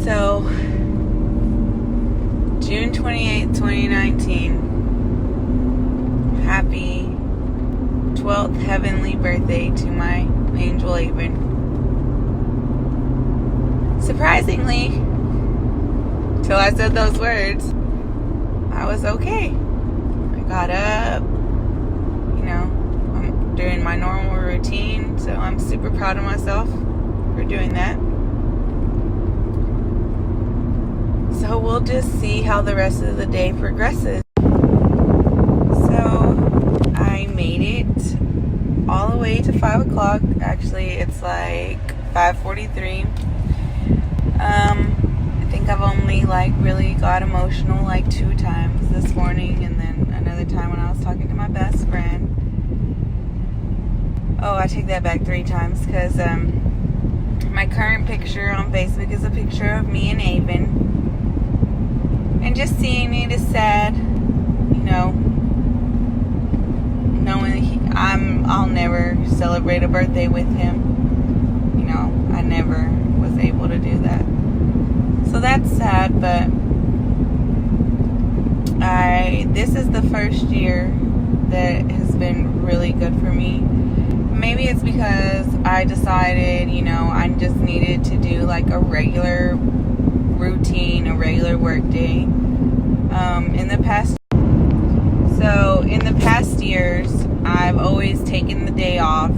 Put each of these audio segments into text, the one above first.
So, June 28th, 2019. Happy 12th heavenly birthday to my angel Avyn. Surprisingly, till I said those words, I was okay. I got up, I'm doing my normal routine, so I'm super proud of myself for doing that. So we'll just see how the rest of the day progresses. So I made it all the way to 5 o'clock. Actually, it's like 5:43. I think I've only really got emotional 2 times this morning, and then another time when I was talking to my best friend. Oh, I take that back 3 times, because my current picture on Facebook is a picture of me and Avyn. And just seeing it is sad, knowing I'll never celebrate a birthday with him. I never was able to do that. So that's sad, but this is the first year that has been really good for me. Maybe it's because I decided, I just needed to do a regular routine, a regular work day. In the past years, I've always taken the day off.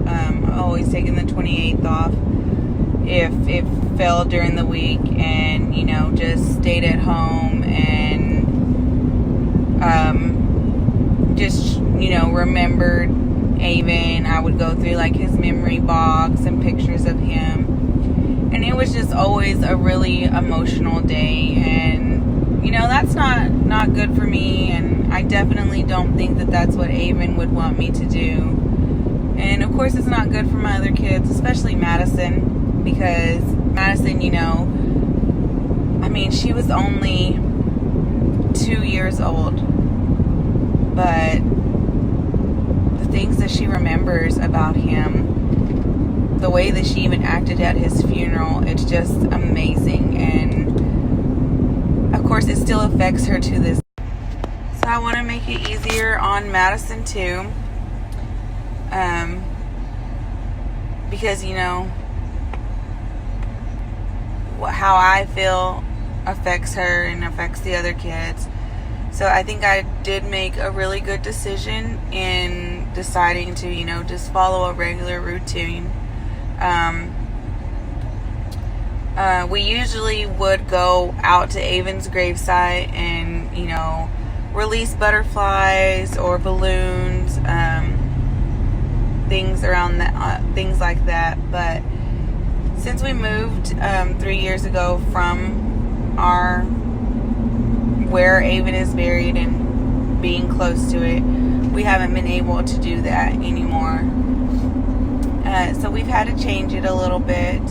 I've always taken the 28th off if it fell during the week, and just stayed at home and just remembered Avyn. I would go through his memory box and pictures of him. And it was just always a really emotional day. And, that's not good for me. And I definitely don't think that that's what Avyn would want me to do. And, of course, it's not good for my other kids, especially Madison. Because Madison, she was only 2 years old. But the things that she remembers about him, the way that she even acted at his funeral, it's just amazing. And of course it still affects her to this. So I want to make it easier on Madison too, because how I feel affects her and affects the other kids. So I think I did make a really good decision in deciding to just follow a regular routine. We usually would go out to Avyn's gravesite and, release butterflies or balloons, things around that, things like that. But since we moved 3 years ago from where Avyn is buried and being close to it, we haven't been able to do that anymore. So we've had to change it a little bit.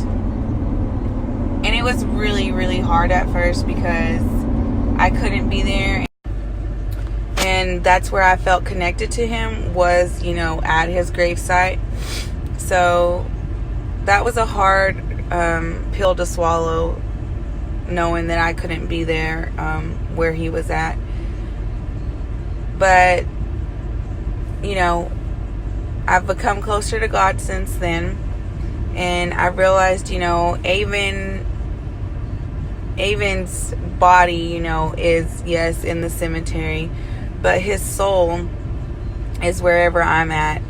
And it was really, really hard at first because I couldn't be there. And that's where I felt connected to him, was, at his gravesite. So that was a hard pill to swallow, knowing that I couldn't be there where he was at. But, I've become closer to God since then. And I realized, Avyn's body, is, yes, in the cemetery, but his soul is wherever I'm at,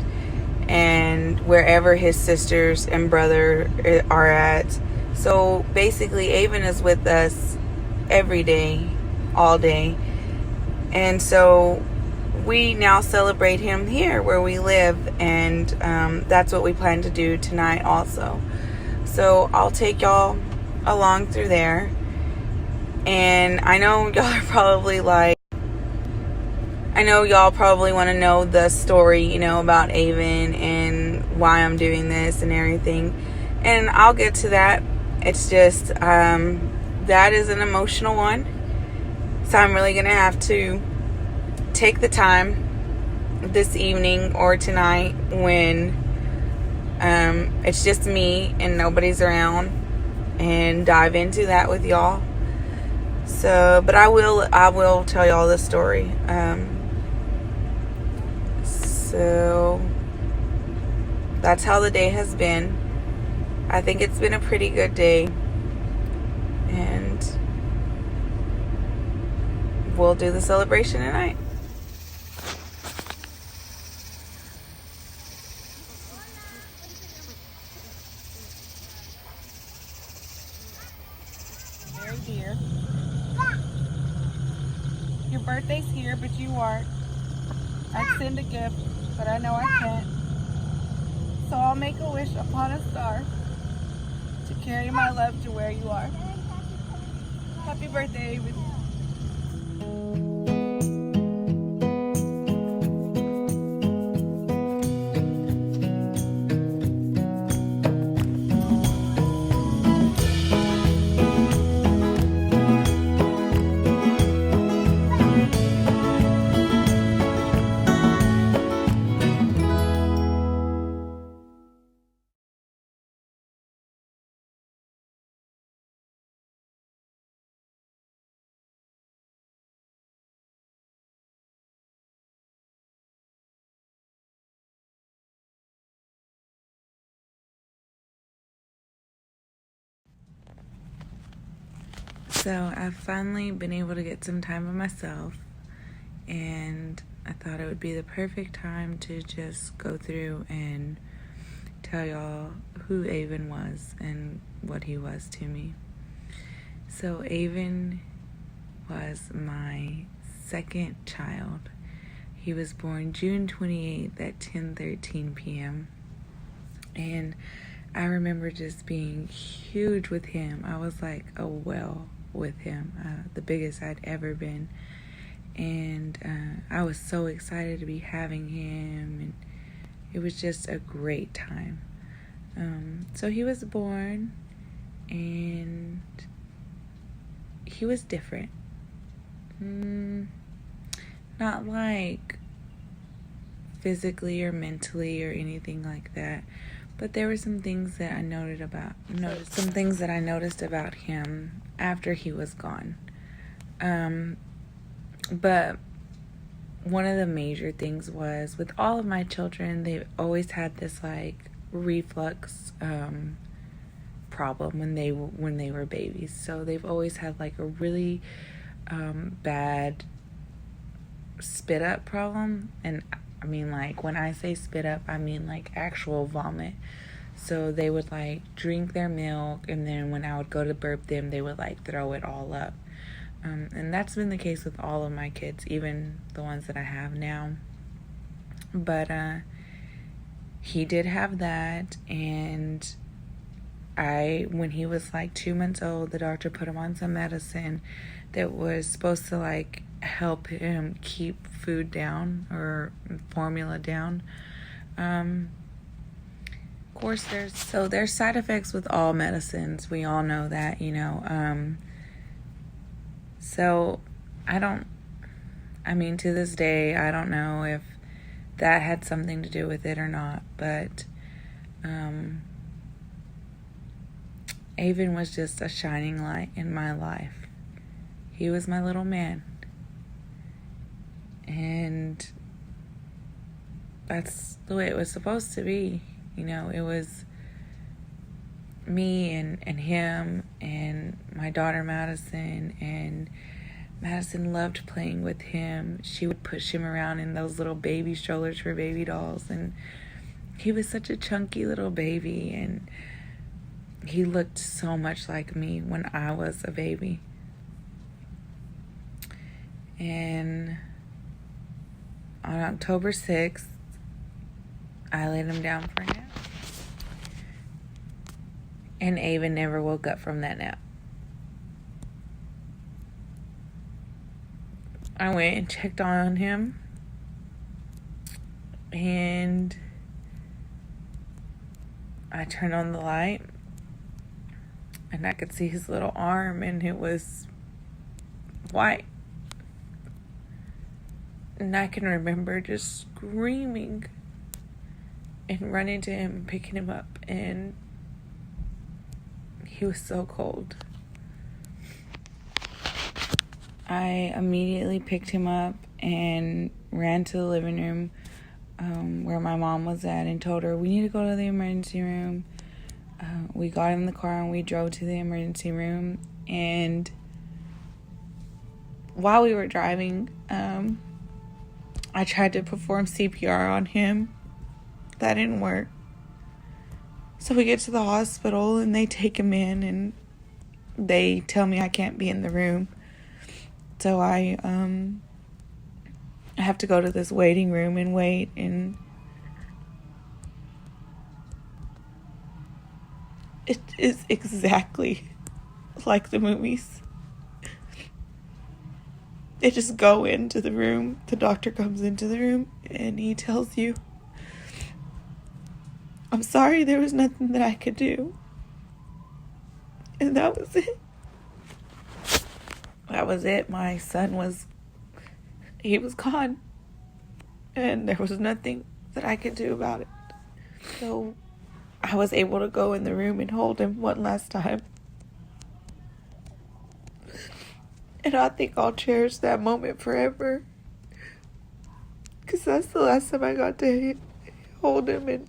and wherever his sisters and brother are at. So basically, Avyn is with us every day, all day. And so we now celebrate him here where we live, and that's what we plan to do tonight also. So I'll take y'all along through there. And I know y'all are probably want to know the story, about Avyn and why I'm doing this and everything. And I'll get to that. It's just, that is an emotional one. So I'm really going to have to take the time this evening or tonight when it's just me and nobody's around, and dive into that with y'all. So, but I will tell y'all the story. So that's how the day has been. I think it's been a pretty good day, and we'll do the celebration tonight. Very dear. Your birthday's here, but you aren't. I'd send a gift, but I know I can't. So I'll make a wish upon a star to carry my love to where you are. Happy birthday, Avyn. So I've finally been able to get some time by myself, and I thought it would be the perfect time to just go through and tell y'all who Avyn was and what he was to me. So Avyn was my second child. He was born June 28th at 10:13 p.m. And I remember just being huge with him. I was like a well with him, the biggest I'd ever been. And I was so excited to be having him, and it was just a great time. So he was born, and he was different. Not like physically or mentally or anything like that, but there were some things that I noticed about him after he was gone. But one of the major things was, with all of my children, they've always had this like reflux problem when they were babies. So they've always had like a really bad spit up problem. And I mean, like, when I say spit up, I mean like actual vomit. So they would like drink their milk, and then when I would go to burp them, they would like throw it all up. And that's been the case with all of my kids, even the ones that I have now. But he did have that, and when he was like 2 months old, the doctor put him on some medicine that was supposed to like help him keep food down, or formula down. Of course, there's side effects with all medicines. We all know that, you know. So to this day, I don't know if that had something to do with it or not, but Avyn was just a shining light in my life. He was my little man. And that's the way it was supposed to be. You know, it was me and him and my daughter Madison, and Madison loved playing with him. She would push him around in those little baby strollers for baby dolls, and he was such a chunky little baby, and he looked so much like me when I was a baby. And on October 6th, I laid him down for a nap. And Avyn never woke up from that nap. I went and checked on him, and I turned on the light, and I could see his little arm, and it was white. And I can remember just screaming and running to him and picking him up, and He was so cold. I immediately picked him up and ran to the living room where my mom was at and told her, we need to go to the emergency room. We got in the car and we drove to the emergency room. And while we were driving, I tried to perform CPR on him. That didn't work. So we get to the hospital and they take him in and they tell me I can't be in the room. So I have to go to this waiting room and wait, and it is exactly like the movies. They just go into the room, the doctor comes into the room, and he tells you, I'm sorry, there was nothing that I could do. And that was it. That was it. My son he was gone. And there was nothing that I could do about it. So I was able to go in the room and hold him one last time. And I think I'll cherish that moment forever. Because that's the last time I got to hold him and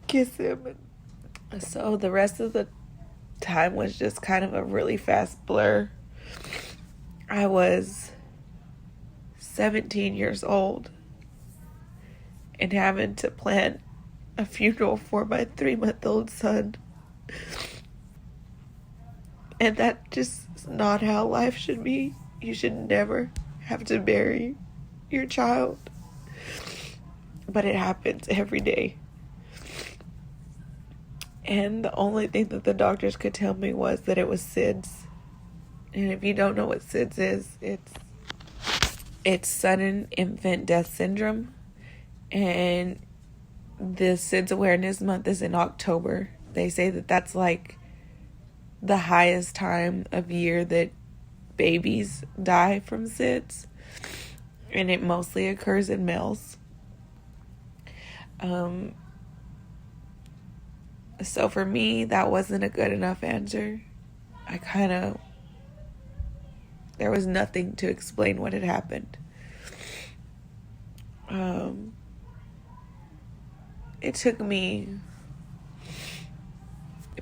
kiss him. And so the rest of the time was just kind of a really fast blur. I was 17 years old and having to plan a funeral for my 3-month-old son. And that just is not how life should be. You should never have to bury your child. But it happens every day. And the only thing that the doctors could tell me was that it was SIDS. And if you don't know what SIDS is, it's sudden infant death syndrome. And the SIDS Awareness Month is in October. They say that that's like the highest time of year that babies die from SIDS. And it mostly occurs in males. So for me, that wasn't a good enough answer. There was nothing to explain what had happened. It took me,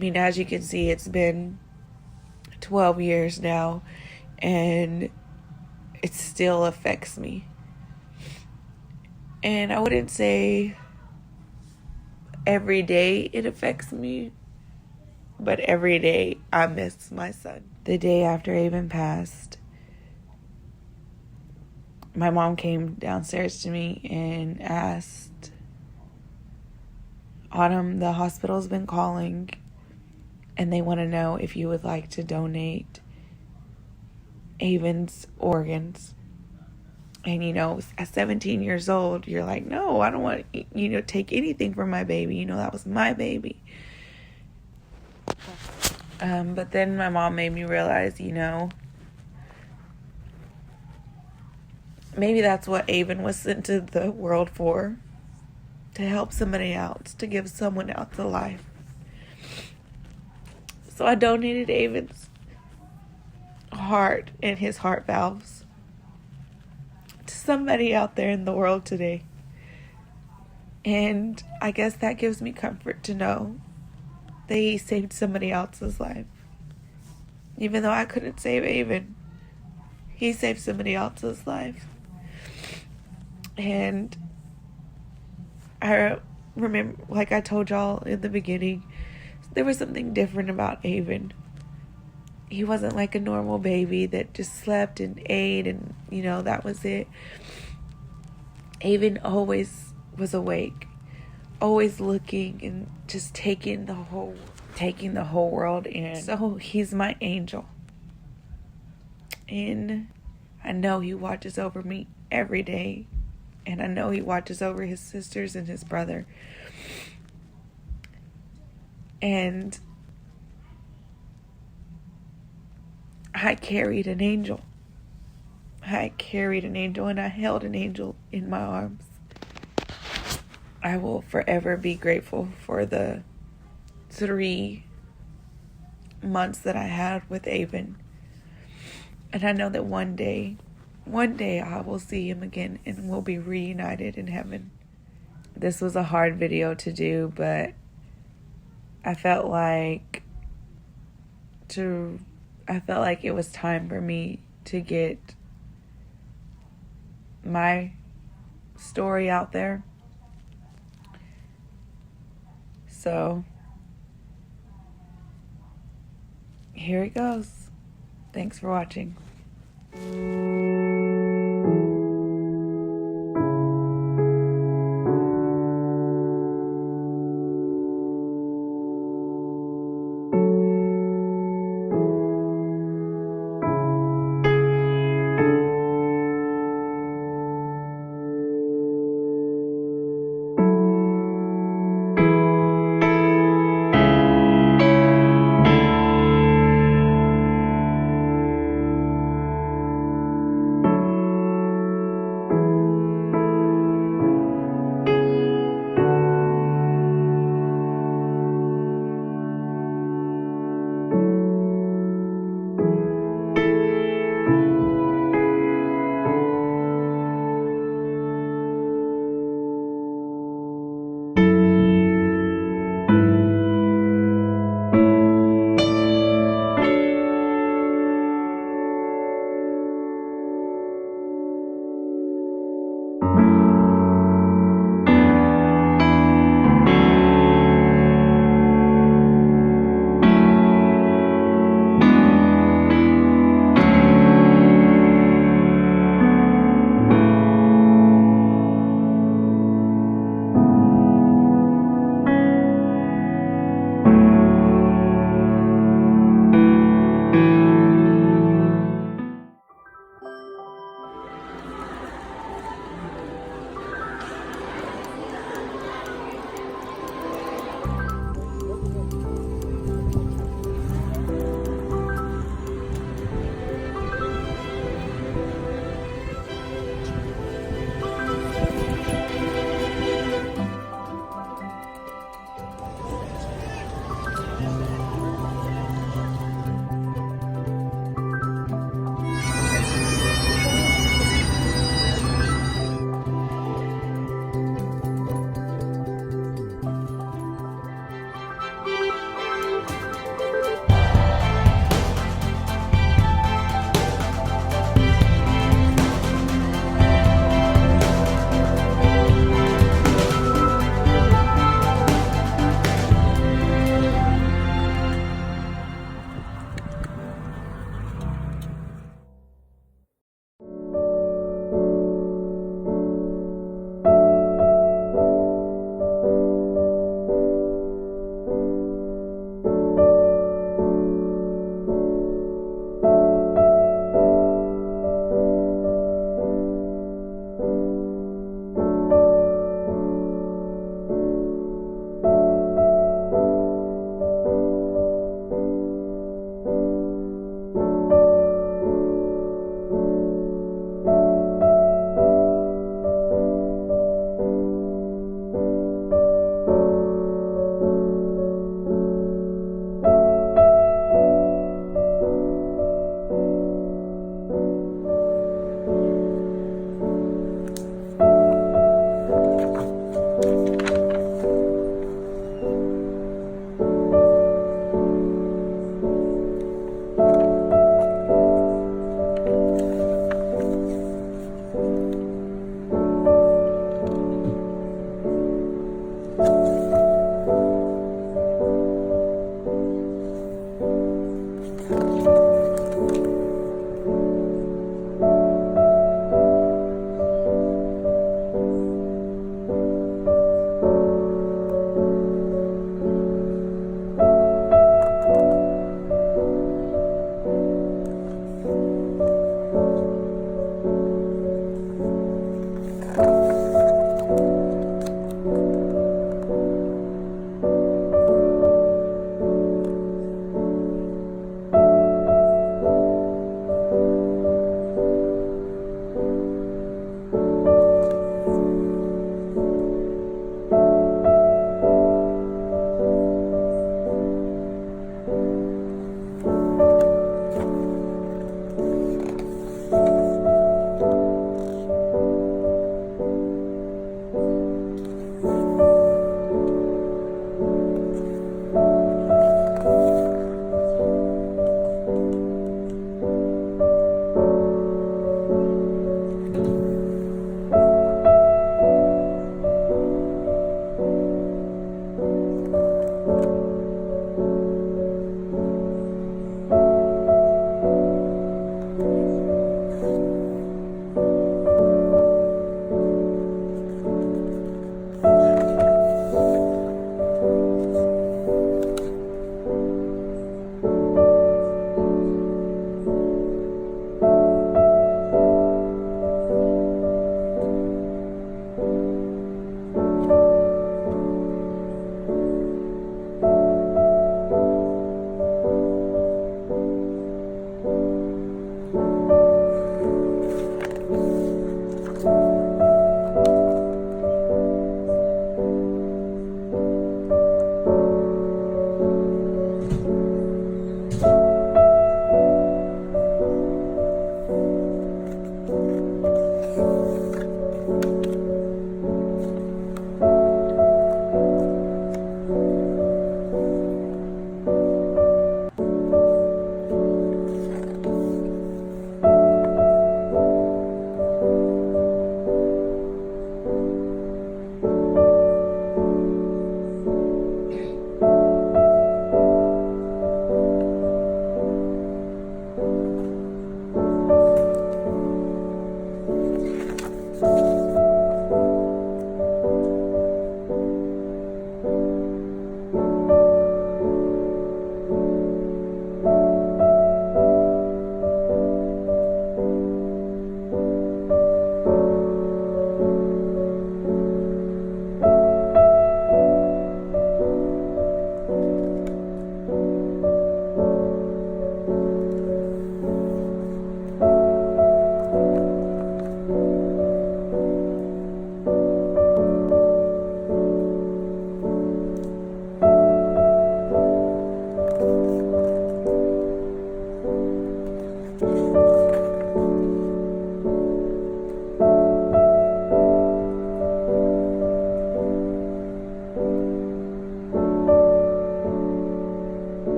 as you can see, it's been 12 years now, and it still affects me. And I wouldn't say every day it affects me, but every day I miss my son. The day after Avyn passed, my mom came downstairs to me and asked, Autumn, the hospital's been calling and they want to know if you would like to donate Avyn's organs. And, at 17 years old, you're like, no, I don't want, take anything from my baby. That was my baby. But then my mom made me realize, maybe that's what Avyn was sent to the world for. To help somebody else, to give someone else a life. So I donated Avyn's heart and his heart valves to somebody out there in the world today. And I guess that gives me comfort to know that he saved somebody else's life. Even though I couldn't save Avyn, he saved somebody else's life. And I remember, like I told y'all in the beginning, there was something different about Avyn. He wasn't like a normal baby that just slept and ate and, that was it. Avyn always was awake, always looking and just taking the whole world in. So he's my angel. And I know he watches over me every day. And I know he watches over his sisters and his brother. And I carried an angel. And I held an angel in my arms. I will forever be grateful for the 3 months that I had with Avyn. And I know that one day I will see him again and we'll be reunited in heaven. This was a hard video to do, but I felt like it was time for me to get my story out there. So here it goes. Thanks for watching.